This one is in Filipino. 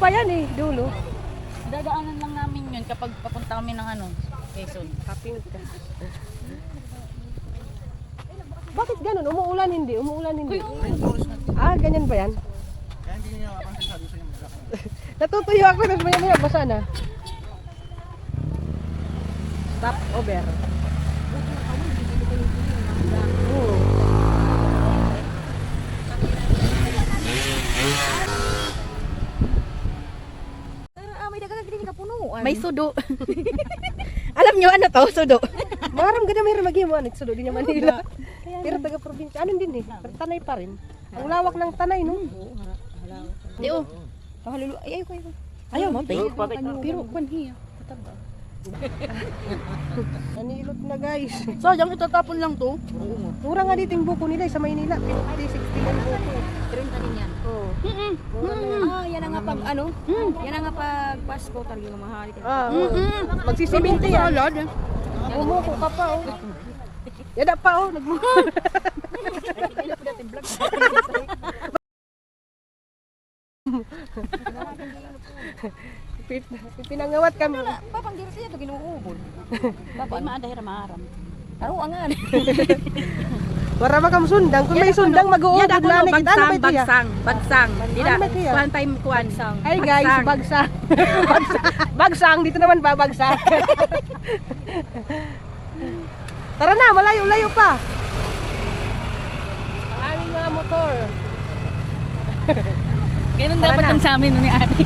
pa yan eh, dulo. Dadaanan lang namin yun kapag papunta kami ng Quezon. Kaping ka. Bakit ganun? Umuulan hindi? Umuulan hindi? Ah, ganyan ba yan? Kaya hindi niya makapansin sa gusto niya maglakad. Natutuyo ako, tapos maya-maya basa na. Stop over. Oo. May dagang hindi ka punuan. May sudo. Alam nyo ano to? Sudo. Maram ganda may maghimuan. Sudo din yung Manila. Pero taga-probinsya. Ano din eh? Tanay pa rin. Ang lawak ng tanay, no? Di oh. Pahalulu. Ay, ayaw ko. Ayaw mo, te? Pero, kwan hiya. Nanilot na guys. Sayang, itatapon lang to. Mura nga dito yung buko nila sa Maynila. 50, 60 lang buko. Pero yung tanin yan. Oo. Mura na yan. Ah, yan ang nga pag yan ang nga pag Pasko talagang mahal. Ah, magsisiminti yan. Bumuko ka pa, oh. Yada pa, oh. Pinangawat kami. Papang dito siya ito ginuubod. Papa, ay maandahira maaram. Aro angan. Para makam sundang. Kung may sundang, mag-uubod na. Bagsang. Dila, One time kuan. Ay guys, bagsang. Bagsang, dito naman ba bagsang? Tara na, malayo-layo pa. Ang aming mga motor. Ganun dapat ang sa amin ni Ate.